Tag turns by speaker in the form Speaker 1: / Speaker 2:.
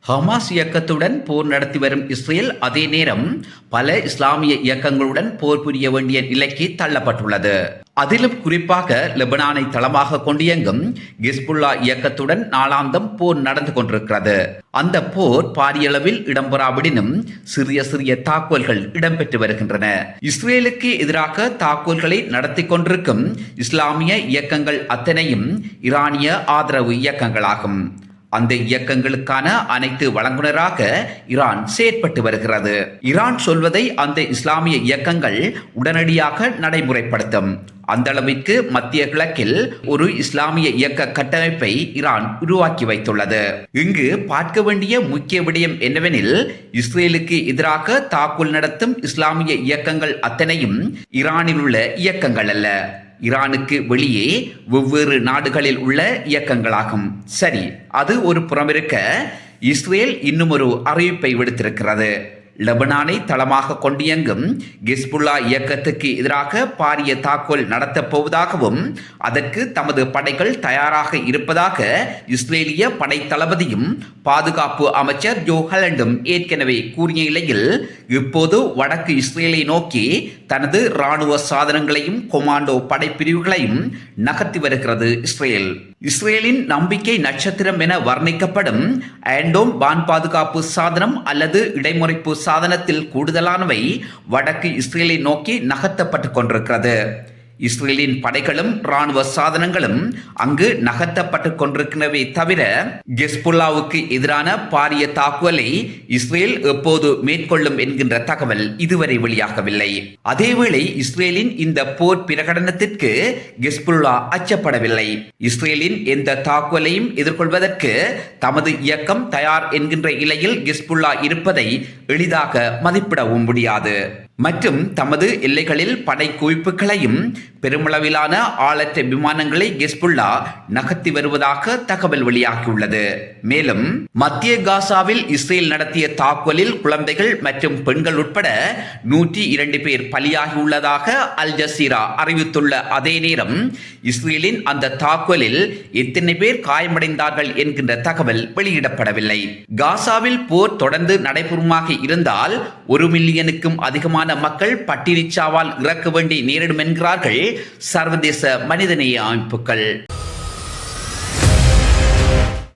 Speaker 1: Hamas இயக்கத்துடன் போர் நடத்தி வரும் இஸ்ரேல் அதே நேரம் பல இஸ்லாமிய இயக்கங்களுடன் போர் புரிய வேண்டிய நிலைக்கு தள்ளப்பட்டுள்ளது. அதிலும் குறிப்பாக லெபனானை தளமாக கொண்டு இயங்கும் ஹிஸ்புல்லா இயக்கத்துடன் நாளாந்தம் போர் நடந்து கொண்டிருக்கிறது. அந்த போர் பாரியளவில் இடம்பெறாவிடனும் சிறிய சிறிய தாக்குதல்கள் இடம்பெற்று வருகின்றன. இஸ்ரேலுக்கு எதிராக தாக்குதல்களை நடத்தி கொண்டிருக்கும் இஸ்லாமிய இயக்கங்கள் அத்தனையும் ஈரானிய ஆதரவு இயக்கங்களாகும். அந்த இயக்கங்களுக்கான அனைத்து வழங்குனராக ஈரான் செயற்பட்டு வருகிறது. ஈரான் சொல்வதை அந்த இஸ்லாமிய இயக்கங்கள் உடனடியாக நடைமுறைப்படுத்தும். அந்த அளவிற்கு மத்திய கிழக்கில் ஒரு இஸ்லாமிய இயக்க கட்டமைப்பை ஈரான் உருவாக்கி வைத்துள்ளது. இங்கு பார்க்க வேண்டிய முக்கிய விடயம் என்னவெனில், இஸ்ரேலுக்கு எதிராக தாக்குதல் நடத்தும் இஸ்லாமிய இயக்கங்கள் அத்தனையும் ஈரானில் உள்ள இயக்கங்கள் அல்ல, ஈரானுக்கு வெளியே வெவ்வேறு நாடுகளில் உள்ள இயக்கங்களாகும். சரி, அது ஒரு புறமிருக்க, இஸ்ரேல் இன்னும் ஒரு அறிவிப்பை விடுத்திருக்கிறது. லெபனானை தளமாக கொண்டு இயங்கும் ஹிஸ்புல்லா இயக்கத்துக்கு எதிராக பாரிய தாக்குதல் நடத்தப் போவதாகவும் அதற்கு தமது படைகள் தயாராக இருப்பதாக இஸ்ரேலிய படை தளபதியும் பாதுகாப்பு அமைச்சர் ஜோ ஹலண்டும் ஏற்கனவே கூறிய நிலையில், இப்போது வடக்கு இஸ்ரேலை நோக்கி தனது இராணுவ சாதனங்களையும் கொமாண்டோ படைப்பிரிவுகளையும் நகர்த்தி வருகிறது இஸ்ரேல். இஸ்ரேலின் நம்பிக்கை நட்சத்திரம் என வர்ணிக்கப்படும் ஆண்டோம் வான் பாதுகாப்பு சாதனம் அல்லது இடைமுறைப்பு சாதனத்தில் கூடுதலானவை வடக்கு இஸ்ரேலை நோக்கி நகர்த்தப்பட்டு கொண்டிருக்கிறது. இஸ்ரேலின் படைகளும் இராணுவ சாதனங்களும் அங்கு நகர்த்தப்பட்டு கொண்டிருக்கிறவே தவிர ஹிஸ்புல்லாவுக்கு எதிரான பாரிய தாக்குதலை இஸ்ரேல் எப்போது மேற்கொள்ளும் என்கின்ற தகவல் இதுவரை வெளியாகவில்லை. அதேவேளை இஸ்ரேலின் இந்த போர் பிரகடனத்திற்கு ஹிஸ்புல்லா அச்சப்படவில்லை. இஸ்ரேலின் எந்த தாக்குதலையும் எதிர்கொள்வதற்கு தமது இயக்கம் தயார் என்கின்ற நிலையில் ஹிஸ்புல்லா இருப்பதை எளிதாக மதிப்பிடவும் முடியாது. மற்றும் தமது எல்லைகளில் படை குவிப்புகளையும் பெருமளவிலான ஆளற்ற விமானங்களை ஹிஸ்புல்லா நகர்த்தி வருவதாக தகவல் வெளியாகியுள்ளது. மேலும் மத்திய காசாவில் இஸ்ரேல் நடத்திய தாக்குதலில் குழந்தைகள் மற்றும் பெண்கள் உட்பட 102 பேர் பலியாகியுள்ளதாக அல் ஜசீரா அறிவித்துள்ள அதே நேரம், இஸ்ரேலின் அந்த தாக்குதலில் எத்தனை பேர் காயமடைந்தார்கள் என்கின்ற தகவல் வெளியிடப்படவில்லை. காசாவில் போர் தொடர்ந்து நடைபெறுமாக இருந்தால் 1 மில்லியனுக்கும் அதிகமான மக்கள் பட்டினிச்சாவால் இறக்க வேண்டி நேரிடும் என்கிறார்கள் சர்வதேச மனிதநேய அமைப்புகள்.